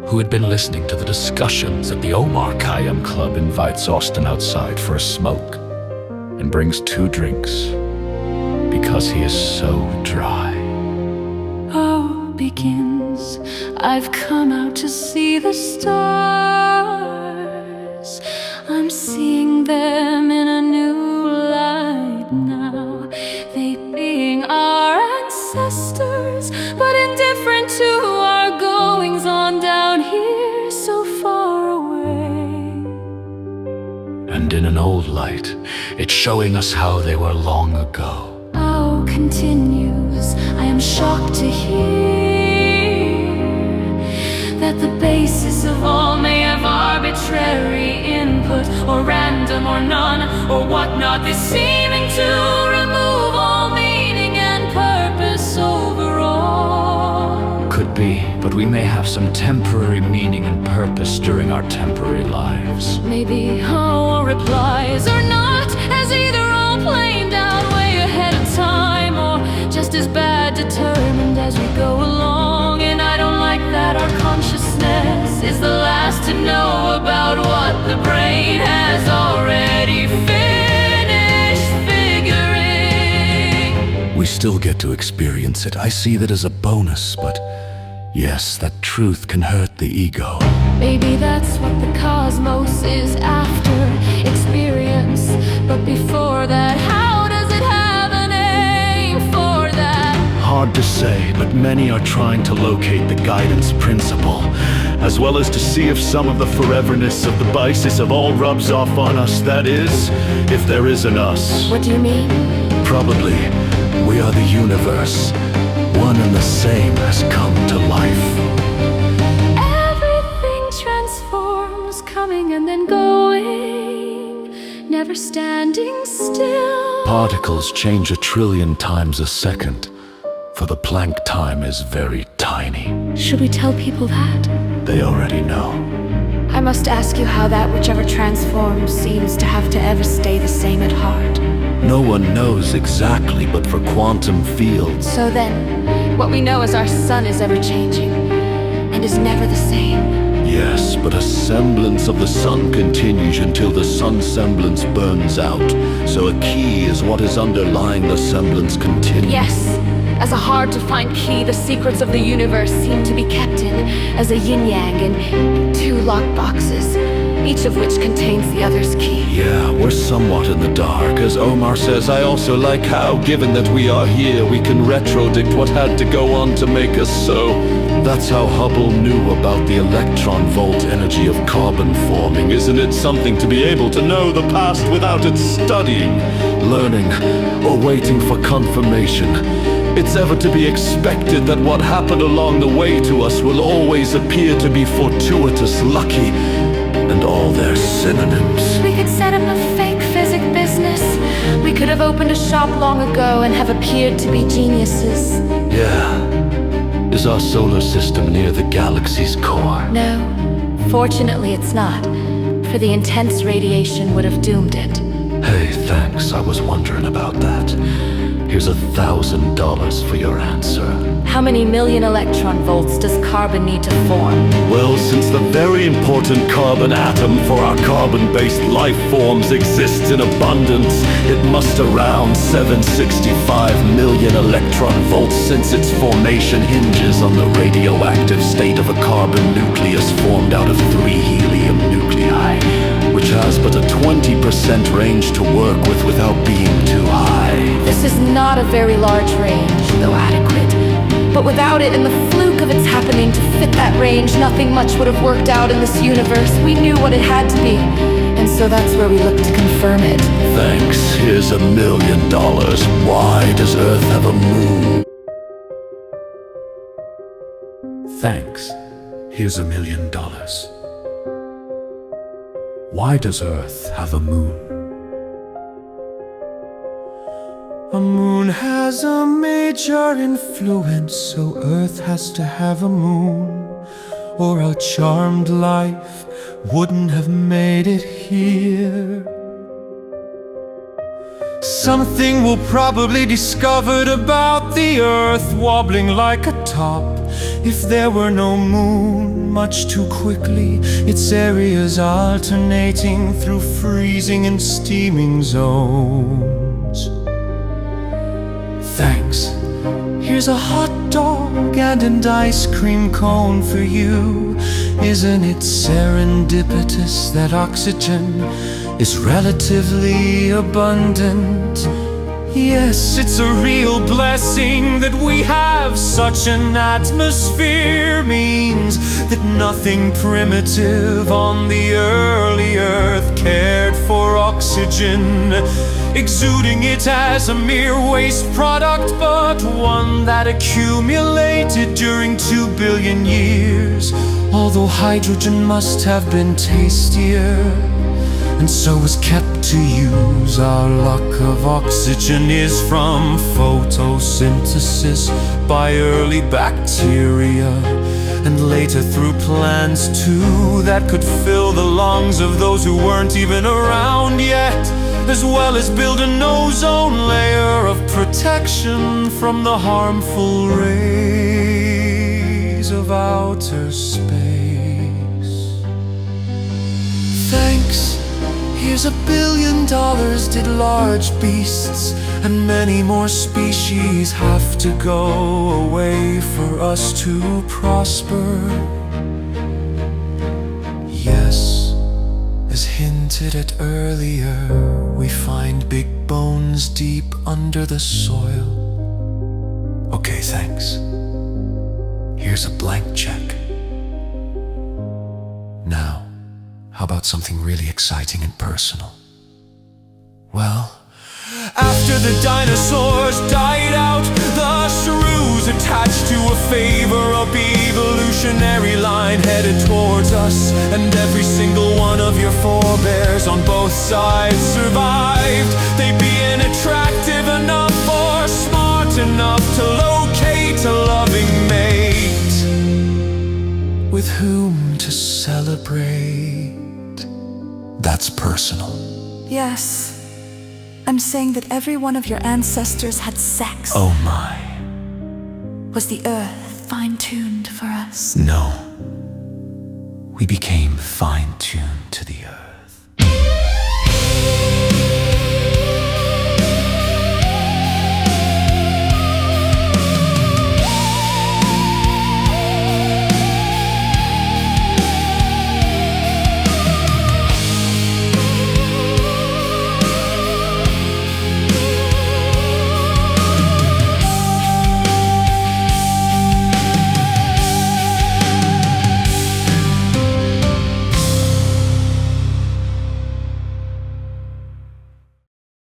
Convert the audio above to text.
who had been listening to the discussions at the Ohow Dryiam Club, invites Austin outside for a smoke and brings 2 drinks because he is so dry. Oh, begins. I've come out to see the stars. I'm seeing them in a new light now. They being our ancestors, but indifferent to our goings on down here so far away. And in an old light, it's showing us how they were long ago. Oh, continues. I am shocked to hear that the basis of all may have arbitrary input, or random, or none, or whatnot. This seeming to remove all meaning and purpose overall. Could be, but we may have some temporary meaning and purpose during our temporary lives. Maybe our replies are not as either all planed out way ahead of time, or just as bad determined as we go along. And I don't like that our consciousness is the last to know about what the brain has already finished figuring. We still get to experience it. I see that as a bonus, but yes, that truth can hurt the ego. Maybe that's what the cosmos is after, experience. But before that, how does it have a name for that? Hard to say, but many are trying to locate the guidance principle, as well as to see if some of the foreverness of the basis of all rubs off on us. That is, if there is an us. What do you mean? Probably, we are the universe. One and the same has come to life. Everything transforms, coming and then going, never standing still. Particles change 1 trillion times a second, for the Planck time is very tiny. Should we tell people that? They already know. I must ask you how that whichever transforms seems to have to ever stay the same at heart. No one knows exactly, but for quantum fields. So then, what we know is our sun is ever changing, and is never the same. Yes, but a semblance of the sun continues until the sun semblance burns out. So a key is what is underlying the semblance continues. Yes, as a hard-to-find key, the secrets of the universe seem to be kept in, as a yin-yang in 2 locked boxes, each of which contains the other's key. Yeah, we're somewhat in the dark. As Omar says, I also like how, given that we are here, we can retrodict what had to go on to make us so. That's how Hubble knew about the electron-volt energy of carbon forming. Isn't it something to be able to know the past without it studying, learning, or waiting for confirmation? It's ever to be expected that what happened along the way to us will always appear to be fortuitous, lucky, and all their synonyms. We could set up a fake physics business. We could have opened a shop long ago and have appeared to be geniuses. Yeah. Is our solar system near the galaxy's core? No, fortunately it's not, for the intense radiation would have doomed it. Hey, thanks. I was wondering about that. Here's $1,000 for your answer. How many million electron volts does carbon need to form? Well, since the very important carbon atom for our carbon-based life forms exists in abundance, it must around 765 million electron volts, since its formation hinges on the radioactive state of a carbon nucleus formed out of 3 helium nuclei, which has but a 20% range to work with without being too high. This is not a very large range, though adequate. But without it and the fluke of its happening to fit that range, nothing much would have worked out in this universe. We knew what it had to be, and so that's where we looked to confirm it. Thanks. Here's $1 million. Why does Earth have a moon? Thanks. Here's $1 million. Why does Earth have a moon? A moon has a major influence, so Earth has to have a moon, or our charmed life wouldn't have made it here. Something we'll probably discovered about the Earth wobbling like a top. If there were no moon, much too quickly, its areas alternating through freezing and steaming zones. Thanks. Here's a hot dog and an ice cream cone for you. Isn't it serendipitous that oxygen is relatively abundant? Yes, it's a real blessing that we have such an atmosphere. Means that nothing primitive on the early Earth cared for oxygen, exuding it as a mere waste product, but one that accumulated during 2 billion years. Although hydrogen must have been tastier, and so was kept to use. Our luck of oxygen is from photosynthesis by early bacteria, and later through plants too, that could fill the lungs of those who weren't even around yet, as well as build an ozone layer of protection from the harmful rays of outer space. Thanks. Here's $1 billion did large beasts, and many more species have to go away for us to prosper. Yes, as hinted at earlier, we find big bones deep under the soil. Okay, thanks. Here's a blank check. Now, how about something really exciting and personal? Well, after the dinosaurs died out, the shrews attached to a favorable evolutionary line headed towards us, and every single one of your forebears on both sides survived. They'd be attractive enough or smart enough to locate a loving mate with whom to celebrate. That's personal. Yes. I'm saying that every one of your ancestors had sex. Oh my. Was the earth fine-tuned for us? No. We became fine-tuned to the earth.